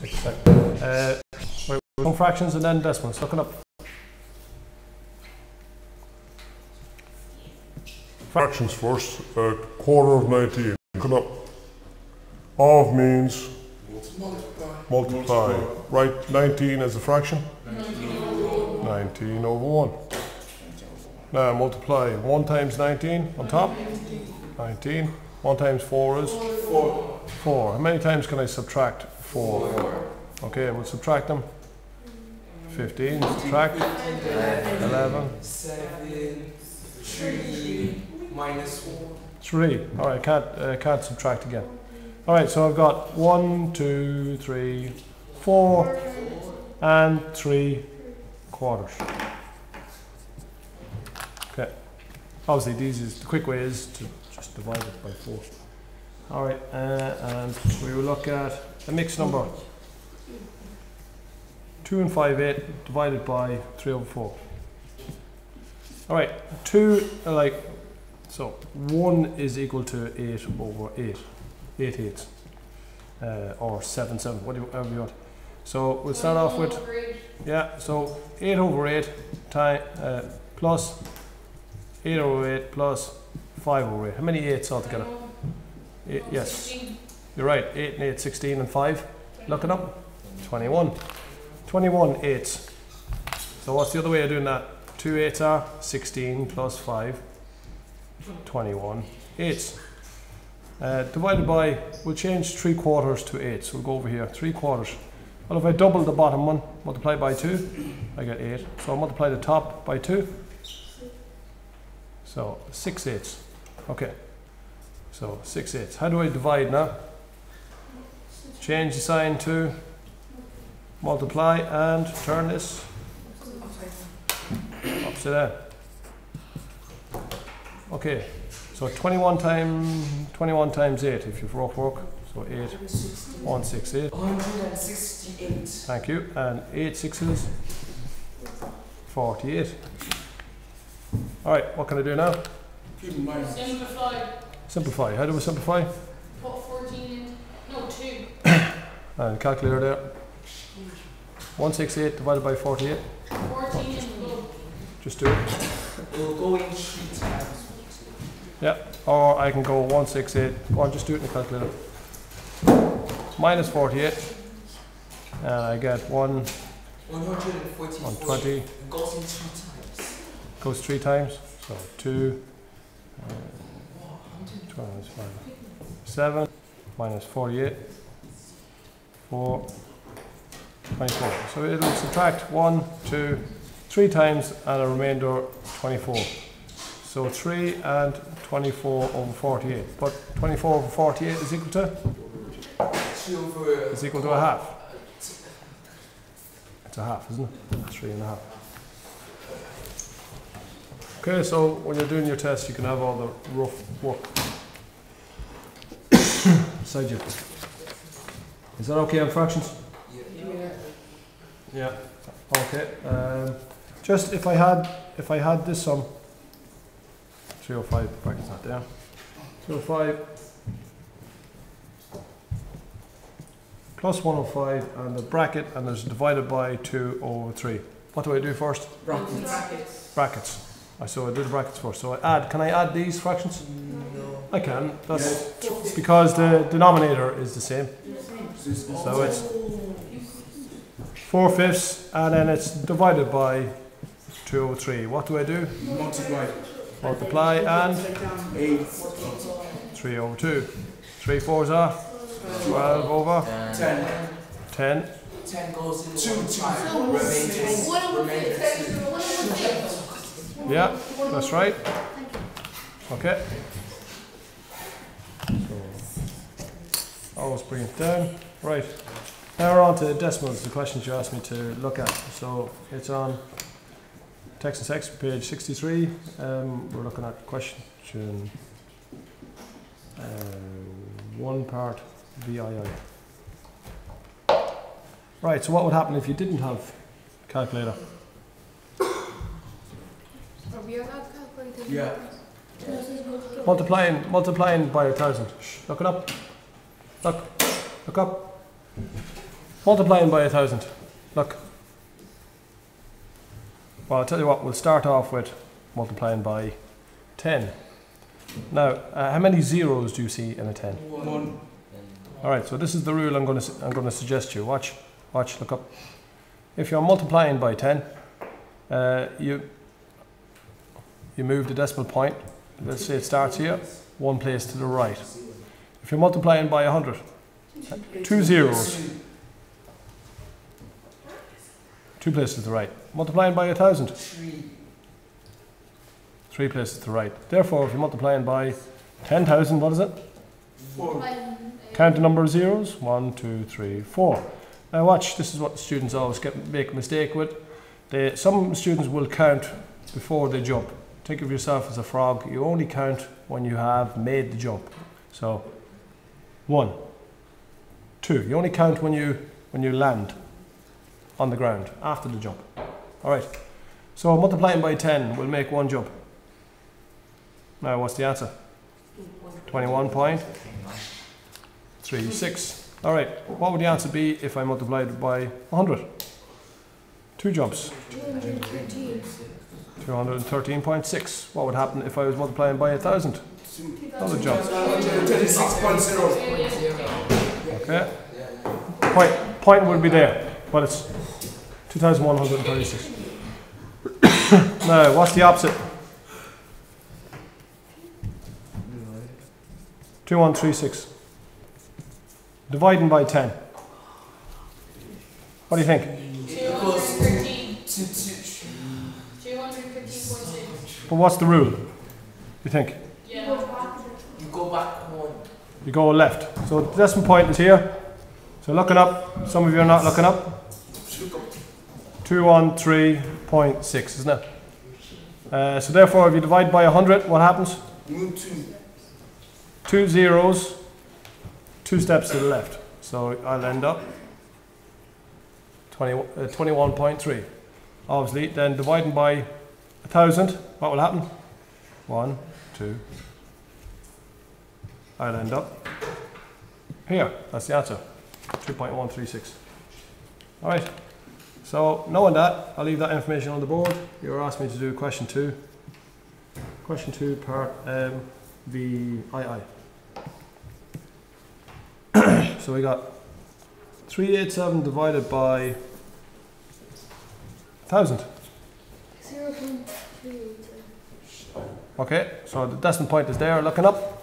Take a second. Right, some fractions and then decimals. Look it up. Fractions first. A quarter of 19. Look it up. Of means multiply. Write 19 as a fraction. 19 over 1. Now multiply 1 times 19 on top. 19. 1 times 4 is? 4. How many times can I subtract 4? Okay, we'll subtract them. 15. Subtract. 11. 7. 3. Minus 4. 3. Alright, can't subtract again. Alright, so I've got 1, 2, 3, 4, and 3 quarters. Okay. Obviously, the quick way is to just divide it by 4. Alright, and we will look at a mixed number. 2 and 5, 8 divided by 3 over 4. Alright, 2, so 1 is equal to 8 over 8. 8 eighths. Or 7, whatever you want. So we'll start off with, yeah, so 8 over 8 plus 8 over 8 plus 5 over 8. How many 8s altogether? 8, yes, 16. You're right, 8 and 8, 16 and 5. Look it up. 21. 21 8s. So what's the other way of doing that? 2 8s are 16 plus 5. 21 8s. Divided by, we'll change 3 quarters to 8. So we'll go over here, 3 quarters. Well, if I double the bottom one, multiply by 2, I get 8. So I'll multiply the top by 2. So 6 8s. Okay. So 6 8s. How do I divide now? Change the sign to multiply and turn this upside down. Okay. So 21 times 8 if you've rough work. So 8, 168. 168. Thank you. And 8 6s, 48. Alright, what can I do now? Simplify. Simplify. How do we simplify? Put 14 in. No, 2. And calculator there. 168 divided by 48. 14 in. Go. Just do it. We'll go in 3 times. Yeah. Or I can go 168. Go on, just do it in the calculator. Minus 48. And I get 144. 120. It goes in 3 times. Goes 3 times. So 2. 7 minus 48. 4. 24. So it'll subtract 1, 2, 3 times and a remainder 24. So 3 and 24 over 48. But 24 over 48 is equal to? It's equal to a half. It's a half, isn't it? 3 and a half. Okay, so when you're doing your test, you can have all the rough work beside you. Is that okay on fractions? Yeah. Okay. Just if I had this sum, 305, the bracket's not there. 305 plus 105 and the bracket, and there's divided by 2 over 3. What do I do first? Brackets. Brackets. So I do the brackets first. So I add. Can I add these fractions? No. I can. That's because the denominator is the same. So it's 4/5, and then it's divided by 2 over 3. What do I do? Multiply. Multiply and 8. 3 over 2. 3 4s are 12 over 10. 10. 10 goes in 2 times. Yeah, that's right. Okay. So always bring it down. Right. Now we're on to decimals, the questions you asked me to look at. So it's on text and text, page 63. We're looking at question 1 part VII. Right, so what would happen if you didn't have a calculator? Yeah. Multiplying by 1,000. Shh, look it up. Look up. multiplying by 1,000. Look. Well, I'll tell you what, we'll start off with multiplying by 10. Now, how many zeros do you see in a 10? 1. Alright, so this is the rule I'm going to suggest to you. Watch, look up. If you're multiplying by 10, you move the decimal point. Let's say it starts here, one place to the right. If you're multiplying by 100, 2 zeros, 2 places to the right. Multiplying by 1,000, 3 places to the right. Therefore, if you're multiplying by 10,000, what is it? 4. Count the number of zeros. 1, 2, 3, 4. Now watch, this is what the students always make a mistake with. Some students will count before they jump. Think of yourself as a frog. You only count when you have made the jump. So 1, 2. You only count when you land on the ground after the jump. Alright. So multiplying by 10 will make one jump. Now what's the answer? 21.36. Alright, what would the answer be if I multiplied it by 100? 2 jumps. 213.6. What would happen if I was multiplying by 1,000? Another jump. 26.0. Okay. Point would be there, but it's 2,136. Now, what's the opposite? 2136. Dividing by 10. What do you think? 213. 215.6. But what's the rule? You think? Yeah. You go back 1. You go left. So the decimal point is here. So looking up, some of you are not looking up. 213.6, isn't it? So therefore, if you divide by 100, what happens? Move 2. 2 zeros, 2 steps to the left. So I'll end up 21.3. Obviously, then dividing by 1,000, what will happen? 1, 2. I'll end up here. That's the answer. 2.136. Alright. So knowing that, I'll leave that information on the board. You were asking me to do question 2. Question 2 part VII. So we got 387 divided by 1,000. 0.3. Okay, so the decimal point is there, looking up.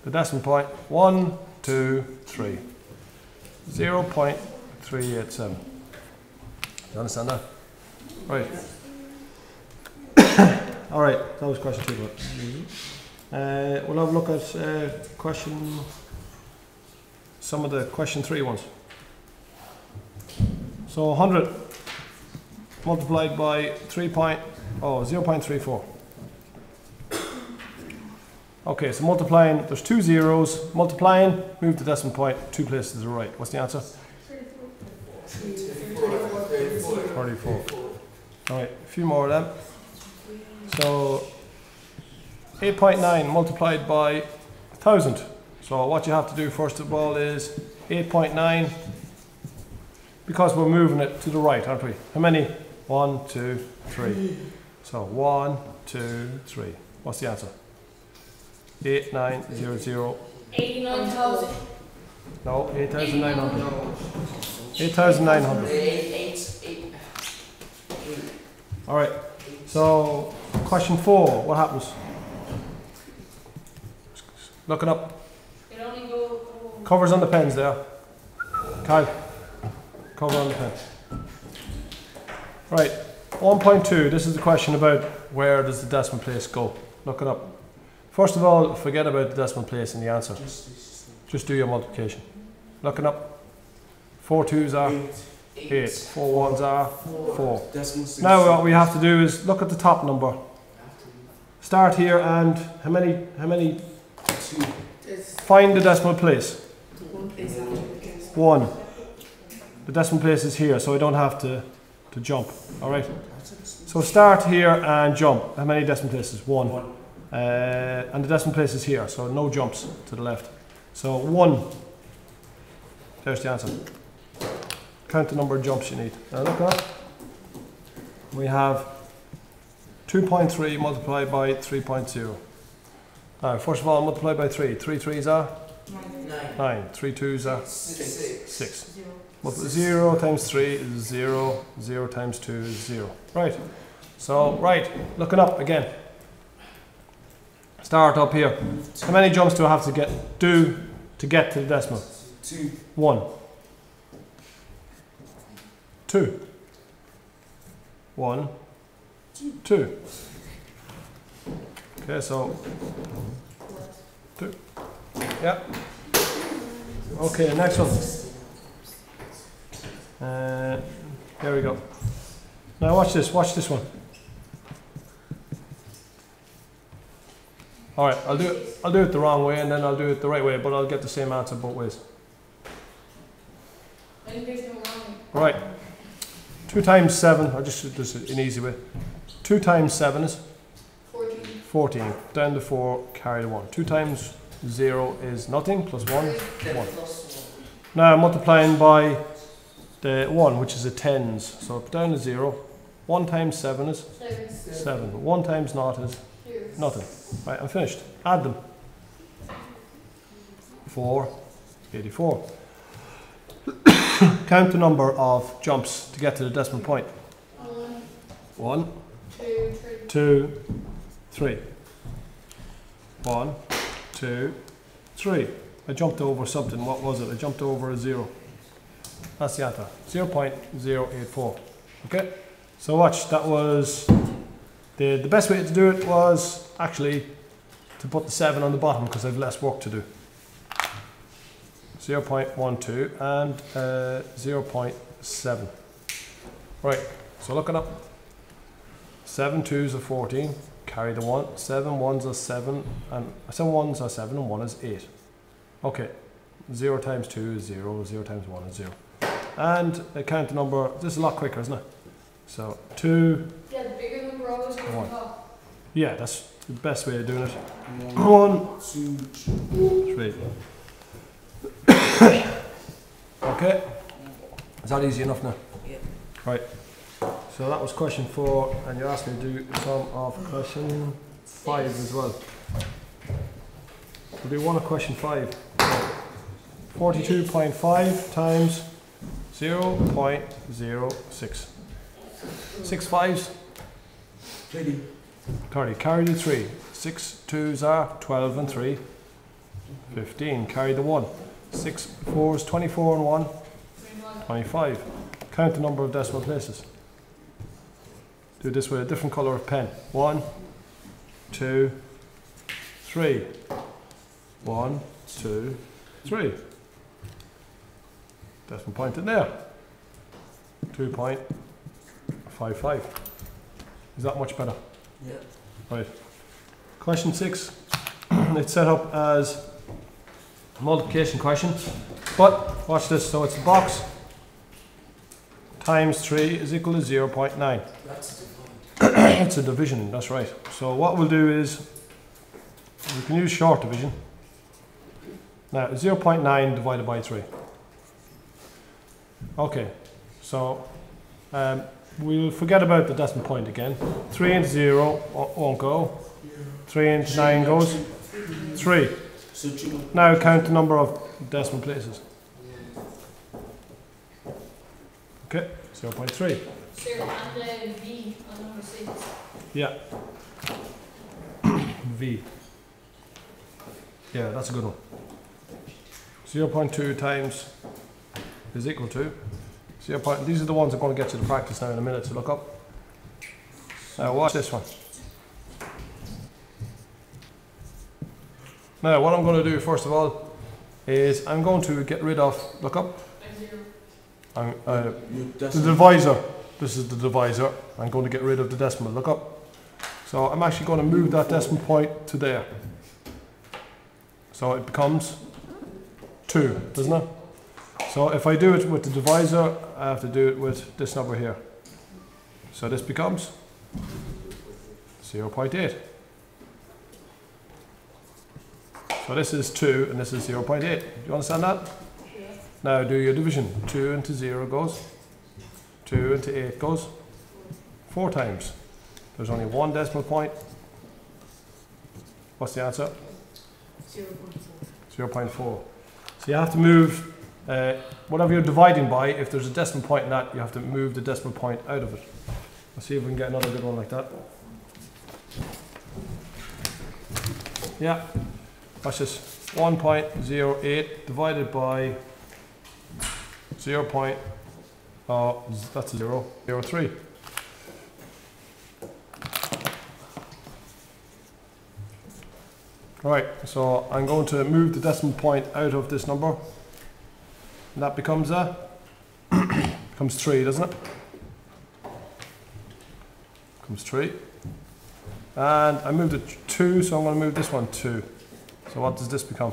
The decimal point, 1, 2, 3. 0.387. Do you understand that? Right. Alright, that was question 2. We'll have a look at some of the question 3 ones. So 100 multiplied by 0.34. Okay, so multiplying, there's 2 zeros. Multiplying, move the decimal point 2 places to the right. What's the answer? 34. Alright, a few more of them. So 8.9 multiplied by 1,000. So what you have to do first of all is 8.9, because we're moving it to the right, aren't we? How many? 1, 2, 3. So 1, 2, 3. What's the answer? 8900. 89,000. No, 8,900. 8,900. 8. Alright, so question 4, what happens? Looking up. It only go. Covers on the pens there. Kyle. Cover on the pen. Right, 1.2, this is the question about where does the decimal place go. Look it up. First of all, forget about the decimal place in the answer. Just do your multiplication. Looking up. 4 2s are 8. 4 1s are 4. Now what we have to do is look at the top number. Start here and how many 2. find the decimal place. 1. 1. The decimal place is here, so I don't have to jump. Alright. So start here and jump. How many decimal places? 1. And the decimal place is here, so no jumps to the left. So 1. There's the answer. count the number of jumps you need. Now look up. We have 2.3 multiplied by 3.0. Now, first of all, multiply by 3. 3 3s are 9. 9. 3 2s are 6. 6. 0. 0 times 3 is 0. 0 times 2 is 0. Right. So, right, looking up again. Start up here. How many jumps do I have to do to get to the decimal? 2. 1. 2. 1. 2. Okay, so 2. Yeah. Okay, next one. There we go. Now watch this one. Alright, I'll do it the wrong way and then I'll do it the right way, but I'll get the same answer both ways. And there's no wrong way. Right. 2 times 7, I'll just do this an easy way. 2 times 7 is 14. 14. Down to 4, carry the 1. 2 times 0 is nothing, plus 1. 10 1. plus Now I'm multiplying by the 1, which is a tens. So down to 0. 1 times 7 is 7. 7. 1 times 0 is 0. nothing. Right, I'm finished. Add them. 4, 84. Count the number of jumps to get to the decimal point. 1, 1, 2, 3. 2, 3. 1, 2, 3. I jumped over something. What was it? I jumped over a 0. That's the answer. 0.084. Okay? So watch, that was the best way to do it was actually to put the 7 on the bottom because I've less work to do. 0.12 and 0.7. Right, so looking up. 7 2s are 14, carry the 1. 7 1s are 7, and 7 1s are 7 and 1 is 8. Okay, 0 times 2 is 0, 0 times 1 is 0. And count the number, this is a lot quicker, isn't it? So 2, Yeah, the bigger number always goes on 1. top. Yeah, that's the best way of doing it. 1, 1, 2, 3. Okay, is that easy enough now? Yeah. Right, so that was question 4, and you asked me to do some of question 5 as well. We'll do one of question 5. 42.5 times 0.06. 6 5s, 30. 30. Carry the 3. 6 2s are 12 and 3. 15. Carry the 1. 6 4s, 24 and 1. 21. 25. Count the number of decimal places. Do this with a different colour of pen. 1, 2, 3. 1, 2, 3. Decimal point in there. 2.55. Is that much better? Yeah. Right. Question 6. It's set up as a multiplication question. But watch this. So it's a box times 3 is equal to 0.9. That's defined. It's a division, that's right. So what we'll do is we can use short division. Now 0.9 divided by 3. Okay, so we'll forget about the decimal point again. 3 into 0 won't go. 3 into 9 goes. 3. So 2. Now count the number of decimal places. Okay, 0.3. 0 and V on number 6. Yeah. V. Yeah, that's a good one. 0.2 times is equal to 0. These are the ones I'm going to get you to practice now in a minute to look up. Now watch this one. Now what I'm going to do first of all is I'm going to get rid of, look up, And 0. the divisor. This is the divisor. I'm going to get rid of the decimal, look up. So I'm actually going to move that decimal point to there. So it becomes 2, doesn't it? So if I do it with the divisor, I have to do it with this number here. So this becomes 0.8. So this is 2 and this is 0.8. Do you understand that? Yeah. Now do your division. 2 into 0 goes. 2 into 8 goes. 4 times. There's only one decimal point. What's the answer? 0.4. 0.4. So you have to move whatever you're dividing by. If there's a decimal point in that, you have to move the decimal point out of it. Let's see if we can get another good one like that. Yeah, watch this. 1.08 divided by 0. That's a 0. 0.03. Right, so I'm going to move the decimal point out of this number. And that becomes becomes 3, doesn't it? Becomes 3. And I moved it 2, so I'm going to move this one 2. So what does this become?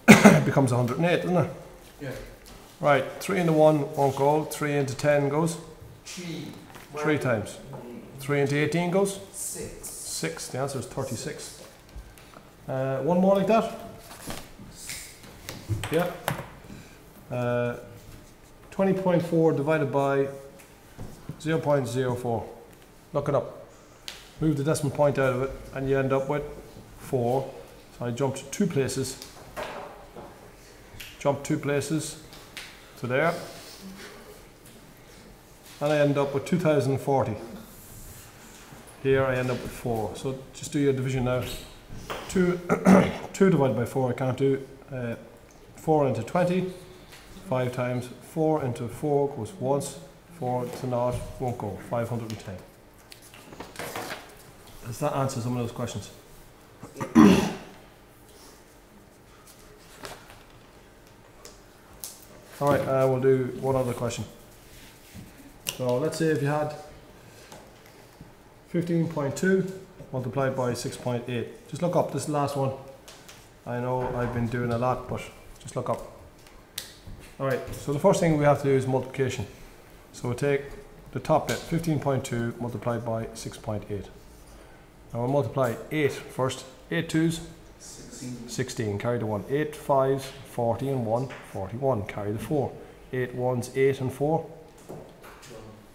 It becomes 108, doesn't it? Yeah. Right, 3 into 1 won't go. 3 into 10 goes. 3 times. 3 into 18 goes. 6. The answer is 36. One more like that. Yeah. 20.4 divided by 0.04. Look it up. Move the decimal point out of it and you end up with 4. So I jumped 2 places. Jumped 2 places to there. And I end up with 2040. Here I end up with 4. So just do your division now. 2 divided by 4 I can't do. 4 into 20. 5 times 4 into 4 goes once. 4 to not won't go. 510. Does that answer some of those questions? Alright, we'll do one other question. So let's say if you had 15.2 multiplied by 6.8. Just look up this last one. I know I've been doing a lot, but just look up. Alright, so the first thing we have to do is multiplication. So we'll take the top bit, 15.2 multiplied by 6.8. Now we'll multiply 8 first. 8 twos, 16, carry the 1. 8 fives, 40 and 1, 41, carry the 4. 8 ones, 8 and 4,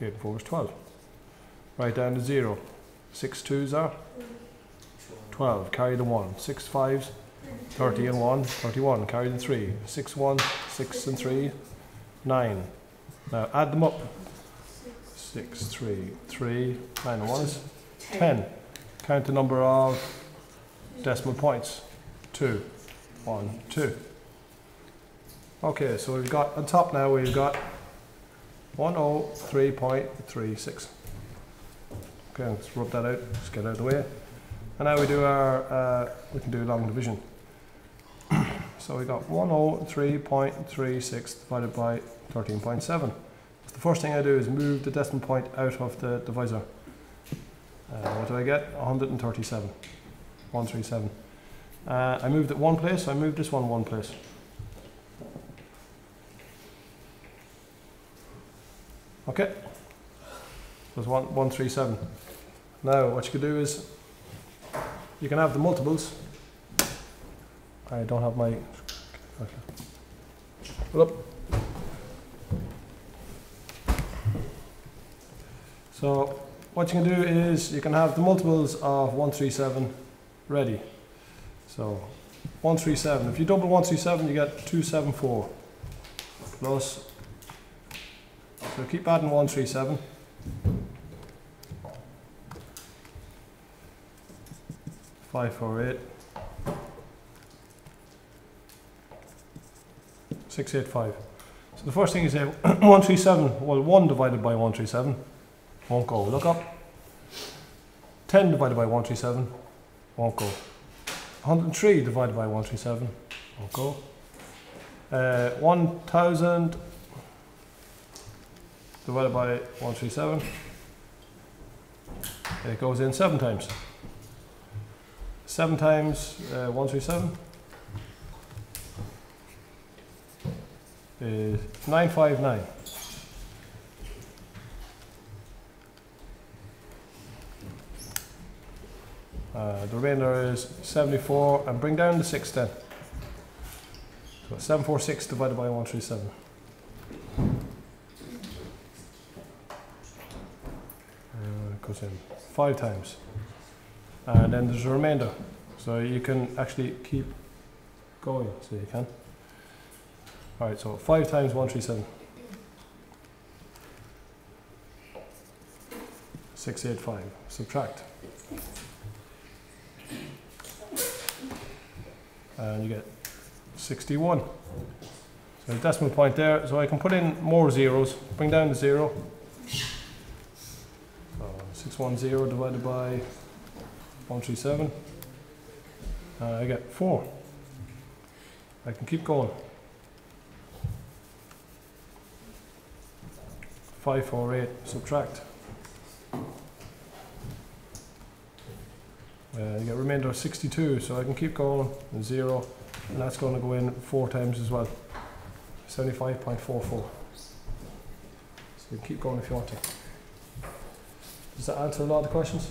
8 and 4 is 12. Write down to 0. 6 twos are 12, carry the 1. 6 fives, 30 and 1, 31, carry the 3. 6 1, 6 and 3, 9. Now add them up. 6, 3, 3, 9 and 1 is 10. Count the number of decimal points. 2, 1, 2. Okay, so we've got, on top now we've got 103.36. Okay, let's rub that out, just get it out of the way. And now we do our, we can do long division. So we got 103.36 divided by 13.7. So the first thing I do is move the decimal point out of the divisor. What do I get? 137. 137. I moved it one place, so I moved this one place. Okay. So it's 137. Now what you can do is you can have the multiples. I don't have my. Okay. Hold up. So what you can do is you can have the multiples of 137 ready. So 137. If you double 137, you get 274 plus. So keep adding 137. 548. 685. So the first thing is 137. Well, 1 divided by 137 won't go. Look up. 10 divided by 137 won't go. 103 divided by 137 won't go. 1000 divided by 137. It goes in 7 times. 7 times 137 is 959. The remainder is 74, and bring down the 6 then. So 746 divided by 137. It goes in 5 times. And then there's a remainder. So you can actually keep going, so you can. Alright, so 5 times 137. 685. Subtract. And you get 61. So the decimal point there, so I can put in more zeros, bring down the 0. 610 divided by 137. I get 4. I can keep going. 548, subtract. You get remainder of 62, so I can keep going, 0, and that's going to go in 4 times as well. 75.44. So you can keep going if you want to. Does that answer a lot of the questions?